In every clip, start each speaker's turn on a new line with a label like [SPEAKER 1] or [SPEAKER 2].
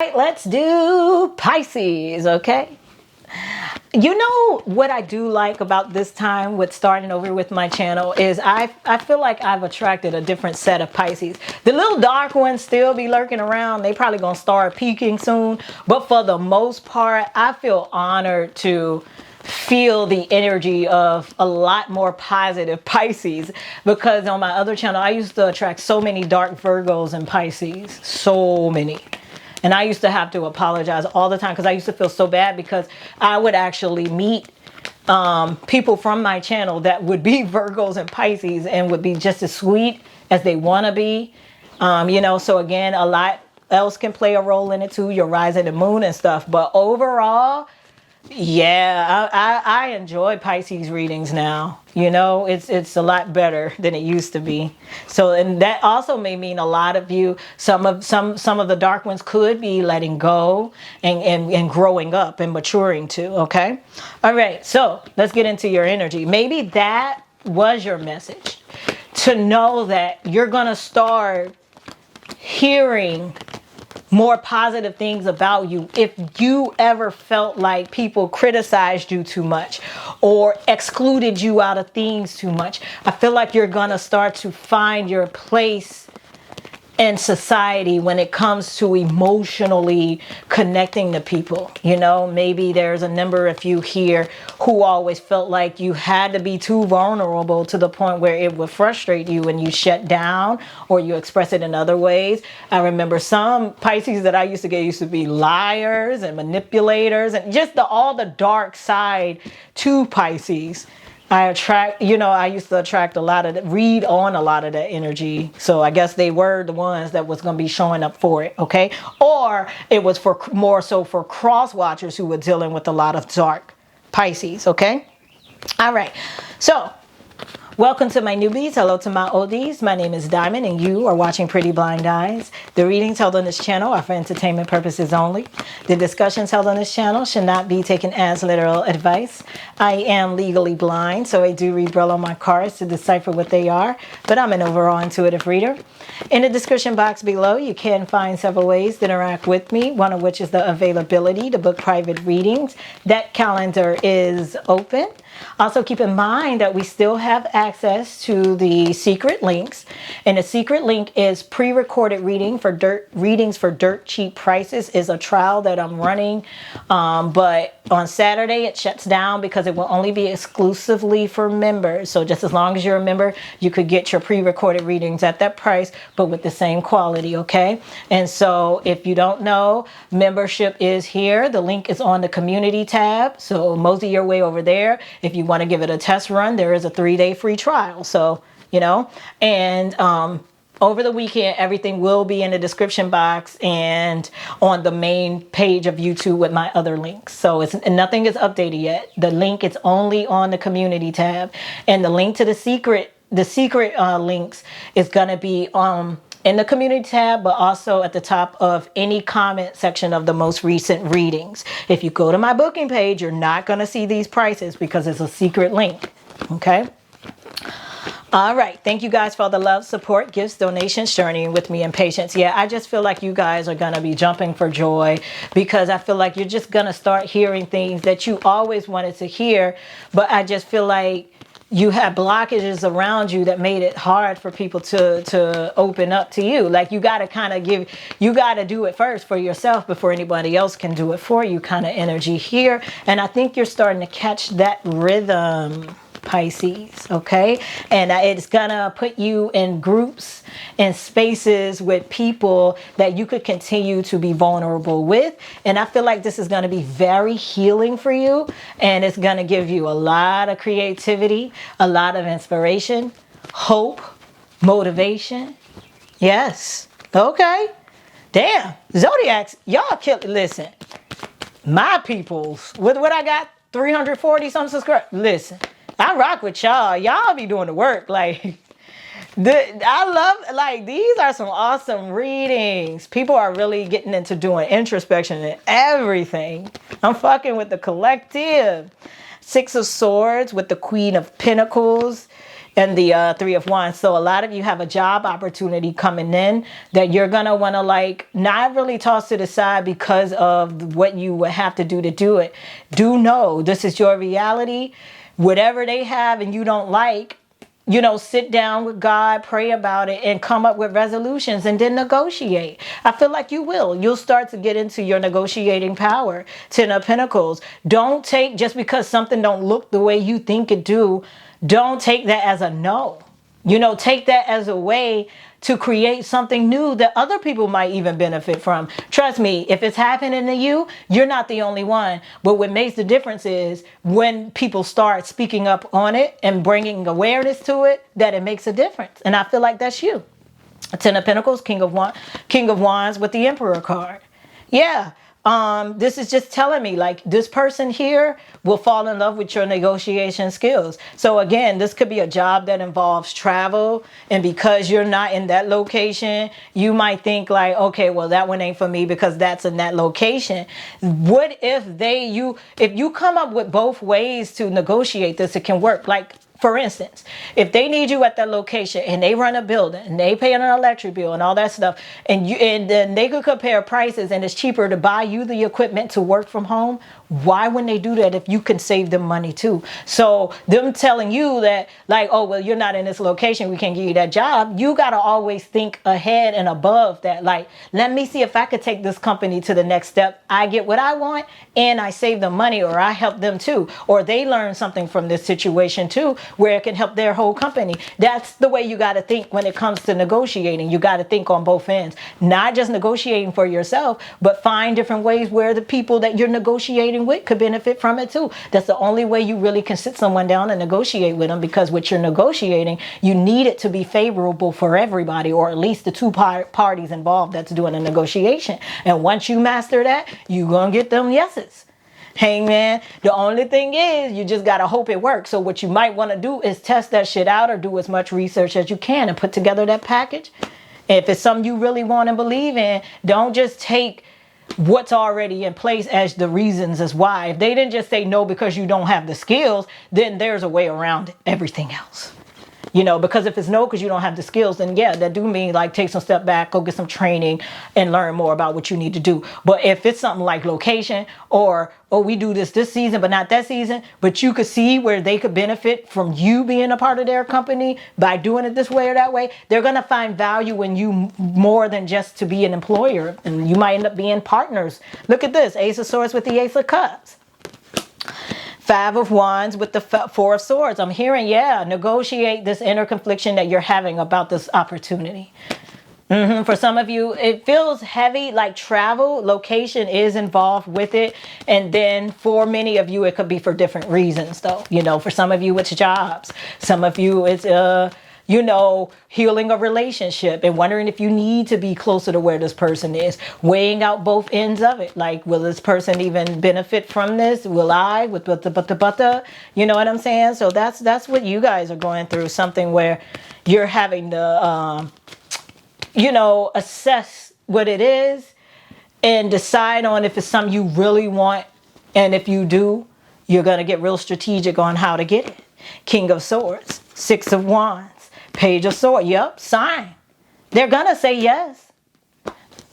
[SPEAKER 1] Right, let's do Pisces, okay? You know what I do like about this time with starting over with my channel is I feel like I've attracted a different set of Pisces. The little dark ones still be lurking around. They probably gonna start peaking soon. But for the most part, I feel honored to feel the energy of a lot more positive Pisces, because on my other channel, I used to attract so many dark Virgos and Pisces. So many. And I used to have to apologize all the time because I used to feel so bad, because I would actually meet people from my channel that would be Virgos and Pisces and would be just as sweet as they want to be. So again, a lot else can play a role in it too, your rising and moon and stuff. But overall, yeah, I enjoy Pisces readings now. It's a lot better than it used to be. So, and that also may mean a lot of you, some of the dark ones could be letting go and growing up and maturing too. Okay. All right. So let's get into your energy. Maybe that was your message, to know that you're going to start hearing more positive things about you if you ever felt like people criticized you too much or excluded you out of things too much. I feel like you're gonna start to find your place in society when it comes to emotionally connecting to people. Maybe there's a number of you here who always felt like you had to be too vulnerable to the point where it would frustrate you and you shut down or you express it in other ways. I remember some Pisces that I used to get used to be liars and manipulators and just all the dark side to Pisces. I used to attract read on a lot of that energy. So I guess they were the ones that was going to be showing up for it. Okay. Or it was more so for cross watchers who were dealing with a lot of dark Pisces. Okay. All right. So welcome to my newbies. Hello to my oldies. My name is Diamond and you are watching Pretty Blind Eyes. The readings held on this channel are for entertainment purposes only. The discussions held on this channel should not be taken as literal advice. I am legally blind, so I do read Braille on my cards to decipher what they are, but I'm an overall intuitive reader. In the description box below, you can find several ways to interact with me, one of which is the availability to book private readings. That calendar is open. Also, keep in mind that we still have access to the secret links. And the secret link is pre-recorded readings for dirt cheap prices. Is a trial that I'm running. But on Saturday, it shuts down because it will only be exclusively for members. So just as long as you're a member, you could get your pre-recorded readings at that price, but with the same quality, okay? And so if you don't know, membership is here. The link is on the community tab. So mosey your way over there. If you want to give it a test run, there is a 3-day free trial. So, and over the weekend, everything will be in the description box and on the main page of YouTube with my other links. So nothing is updated yet. The link is only on the community tab, and the link to the secret links is going to be in the community tab, but also at the top of any comment section of the most recent readings. If you go to my booking page, you're not going to see these prices because it's a secret link. Okay. All right. Thank you guys for all the love, support, gifts, donations, journeying with me, and patience. Yeah, I just feel like you guys are going to be jumping for joy, because I feel like you're just going to start hearing things that you always wanted to hear. But I just feel like you have blockages around you that made it hard for people to open up to you. Like you got to you got to do it first for yourself before anybody else can do it for you, kind of energy here. And I think you're starting to catch that rhythm, Pisces, okay? And it's gonna put you in groups and spaces with people that you could continue to be vulnerable with. And I feel like this is gonna be very healing for you, and it's gonna give you a lot of creativity, a lot of inspiration, hope, motivation. Yes. Okay. Damn. Zodiacs, y'all kill. Listen, my peoples, with what I got, 340 some subscribers. Listen, I rock with y'all. Y'all be doing the work. I love, these are some awesome readings. People are really getting into doing introspection and everything. I'm fucking with the collective. 6 of Swords with the Queen of Pentacles. and the Three of Wands. So a lot of you have a job opportunity coming in that you're going to want to like not really toss to the side because of what you would have to do it. Do know this is your reality. Whatever they have and you don't like, you know, sit down with God, pray about it, and come up with resolutions and then negotiate. I feel like you will. You'll start to get into your negotiating power. Ten of Pentacles. Don't take, just because something don't look the way you think it do, don't take that as a no. You know, take that as a way to create something new that other people might even benefit from. Trust me, if it's happening to you, you're not the only one. But what makes the difference is when people start speaking up on it and bringing awareness to it, that it makes a difference. And I feel like that's you. Ten of Pentacles, King of Wands with the Emperor card. Yeah. This is just telling me like this person here will fall in love with your negotiation skills. So again, this could be a job that involves travel. And because you're not in that location, you might think like, okay, well, that one ain't for me because that's in that location. What if if you come up with both ways to negotiate this, it can work. Like, for instance, if they need you at that location and they run a building and they pay an electric bill and all that stuff, and then they could compare prices and it's cheaper to buy you the equipment to work from home, why wouldn't they do that if you can save them money too? So them telling you that like, oh, well, you're not in this location, we can't give you that job. You got to always think ahead and above that. Like, let me see if I could take this company to the next step. I get what I want and I save them money, or I help them too, or they learn something from this situation too, where it can help their whole company. That's the way you got to think when it comes to negotiating. You got to think on both ends, not just negotiating for yourself, but find different ways where the people that you're negotiating with could benefit from it too. That's the only way you really can sit someone down and negotiate with them, because what you're negotiating, you need it to be favorable for everybody, or at least the two parties involved that's doing the negotiation. And once you master that, you're going to get them yeses. Hangman, the only thing is you just got to hope it works. So what you might want to do is test that shit out, or do as much research as you can and put together that package. And if it's something you really want and believe in, don't just take what's already in place as the reasons as why. If they didn't just say no because you don't have the skills, then there's a way around everything else. You know, because if it's no because you don't have the skills, then yeah, that do mean like take some step back, go get some training and learn more about what you need to do. But if it's something like location, or oh, we do this season but not that season, but you could see where they could benefit from you being a part of their company by doing it this way or that way, they're going to find value in you more than just to be an employer. And you might end up being partners. Look at this, Ace of Swords with the Ace of Cups. Five of Wands with the Four of Swords. I'm hearing, yeah, negotiate this inner confliction that you're having about this opportunity. For some of you, it feels heavy, like travel, location is involved with it. And then for many of you, it could be for different reasons, though. You know, for some of you, it's jobs. Some of you, it's you know, healing a relationship and wondering if you need to be closer to where this person is, weighing out both ends of it. Like, will this person even benefit from this? Will I? With the you know what I'm saying? So that's what you guys are going through, something where you're having to, you know, assess what it is and decide on if it's something you really want. And if you do, you're going to get real strategic on how to get it. King of Swords, Six of Wands. Page of Swords. Yep, sign. They're going to say yes.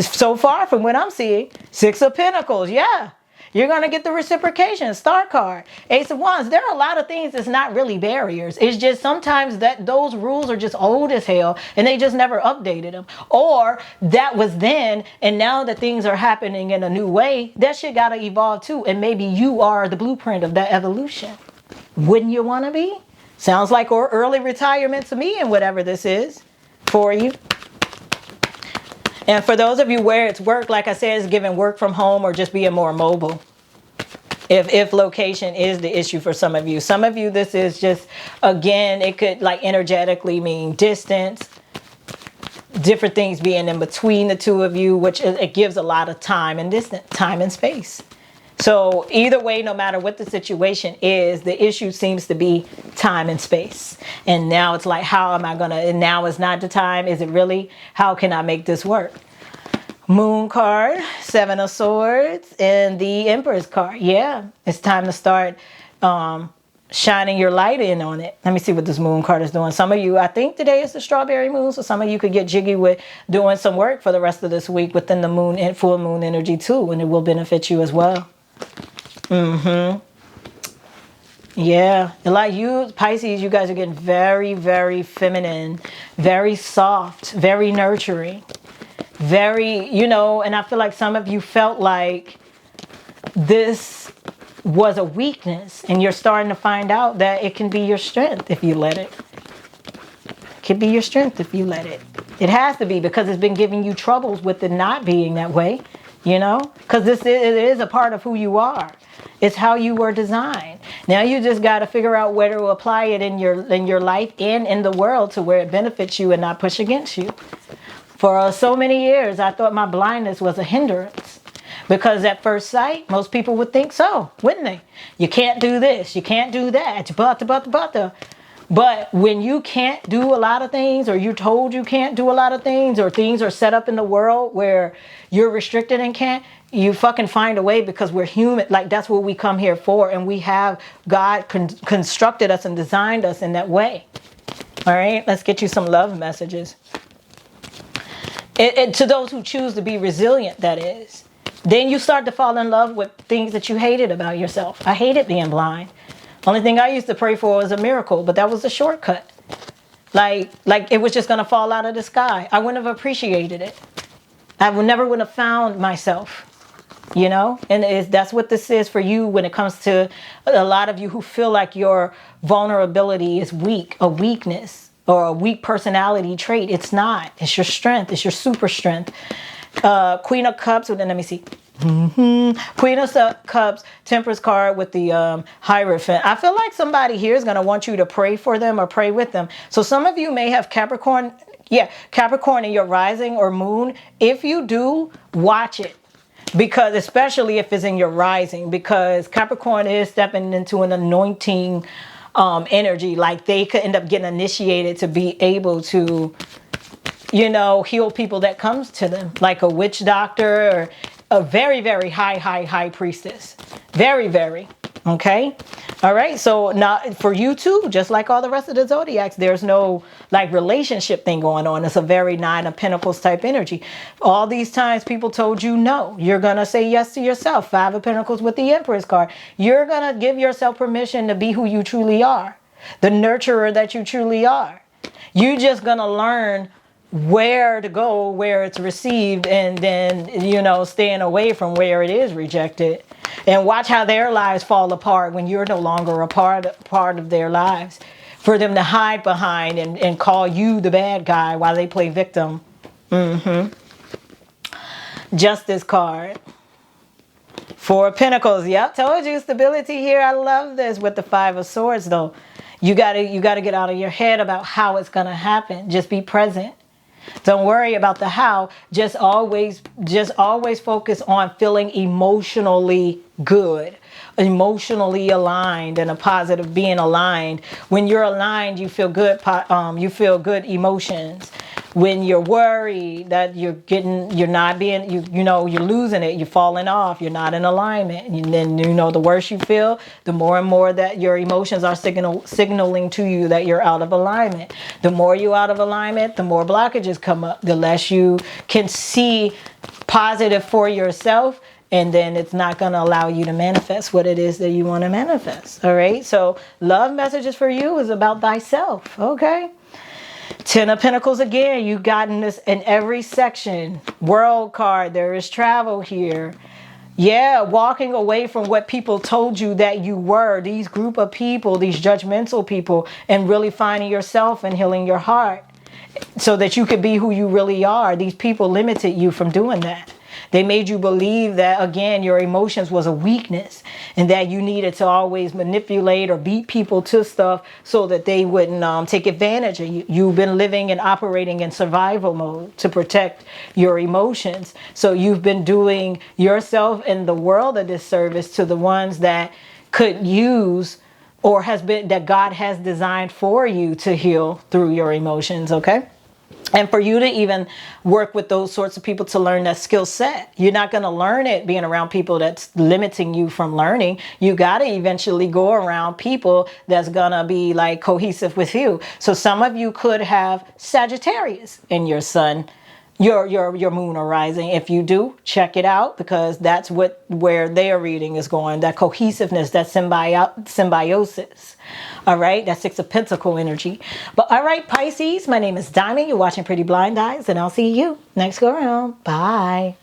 [SPEAKER 1] So far from what I'm seeing. Six of Pentacles. Yeah. You're going to get the reciprocation. Star card. Ace of Wands. There are a lot of things that's not really barriers. It's just sometimes that those rules are just old as hell and they just never updated them. Or that was then, and now that things are happening in a new way, that shit got to evolve too. And maybe you are the blueprint of that evolution. Wouldn't you want to be? Sounds like early retirement to me, and whatever this is for you. And for those of you where it's work, like I said, it's giving work from home or just being more mobile. If location is the issue for some of you. Some of you, this is just, again, it could like energetically mean distance. Different things being in between the two of you, which it gives a lot of time and distance, time and space. So either way, no matter what the situation is, the issue seems to be time and space. And now it's like, how am I going to, and now is not the time. Is it really? How can I make this work? Moon card, Seven of Swords, and the Empress card. Yeah, it's time to start shining your light in on it. Let me see what this moon card is doing. Some of you, I think today is the strawberry moon, so some of you could get jiggy with doing some work for the rest of this week within the moon and full moon energy too, and it will benefit you as well. Yeah, like you Pisces, you guys are getting very, very feminine, very soft, very nurturing, very, and I feel like some of you felt like this was a weakness, and you're starting to find out that it can be your strength if you let it. It can be your strength if you let it. It has to be, because it's been giving you troubles with it not being that way, because it is a part of who you are. It's how you were designed. Now you just got to figure out where to apply it in your life and in the world to where it benefits you and not push against you. For so many years, I thought my blindness was a hindrance. Because at first sight, most people would think so, wouldn't they? You can't do this, you can't do that, but when you can't do a lot of things, or you're told you can't do a lot of things, or things are set up in the world where you're restricted and can't, you fucking find a way, because we're human. Like, that's what we come here for, and we have God constructed us and designed us in that way. All right, let's get you some love messages. To those who choose to be resilient, that is. Then you start to fall in love with things that you hated about yourself. I hated being blind. Only thing I used to pray for was a miracle, but that was a shortcut. Like it was just going to fall out of the sky. I wouldn't have appreciated it. I would have found myself, and that's what this is for you when it comes to a lot of you who feel like your vulnerability is weak, a weakness, or a weak personality trait. It's not. It's your strength. It's your super strength. Queen of Cups, then let me see. Queen of Cups, Temperance card with the Hierophant. I feel like somebody here is going to want you to pray for them or pray with them. So some of you may have Capricorn in your rising or moon. If you do, watch it. Because especially if it's in your rising, because Capricorn is stepping into an anointing energy. Like they could end up getting initiated to be able to heal people that comes to them, like a witch doctor or a very, very high priestess. Very, very. Okay. All right. So now for you too, just like all the rest of the zodiacs, there's no like relationship thing going on. It's a very Nine of Pentacles type energy. All these times people told you no, you're going to say yes to yourself. Five of Pentacles with the Empress card. You're going to give yourself permission to be who you truly are. The nurturer that you truly are. You're just going to learn where to go, where it's received, and then, staying away from where it is rejected. And watch how their lives fall apart when you're no longer a part of their lives. For them to hide behind and call you the bad guy while they play victim. Justice card. Four of Pentacles. Yep, told you stability here. I love this with the Five of Swords though. You gotta get out of your head about how it's gonna happen. Just be present. Don't worry about the how. Just always focus on feeling emotionally good, emotionally aligned, and a positive being aligned. When you're aligned, you feel good. You feel good emotions. When you're worried that you're losing it, you're falling off, you're not in alignment. And then, the worse you feel, the more and more that your emotions are signaling to you that you're out of alignment. The more you're out of alignment, the more blockages come up, the less you can see positive for yourself. And then it's not going to allow you to manifest what it is that you want to manifest. All right. So love messages for you is about thyself. Okay. Ten of Pentacles again. You gotten this in every section. World card. There is travel here. Yeah. Walking away from what people told you that you were. These group of people, these judgmental people, and really finding yourself and healing your heart so that you could be who you really are. These people limited you from doing that. They made you believe that, again, your emotions was a weakness and that you needed to always manipulate or beat people to stuff so that they wouldn't take advantage of you. You've been living and operating in survival mode to protect your emotions. So you've been doing yourself and the world a disservice to the ones that could use or that God has designed for you to heal through your emotions, okay? And for you to even work with those sorts of people to learn that skill set, you're not going to learn it being around people that's limiting you from learning. You got to eventually go around people that's going to be like cohesive with you. So some of you could have Sagittarius in your sun, your moon or rising. If you do, check it out, because that's where their reading is going. That cohesiveness, that symbiosis. All right, that Six of Pentacle energy. But all right, Pisces, my name is Diamond. You're watching Pretty Blind Eyes, and I'll see you next go around. Bye.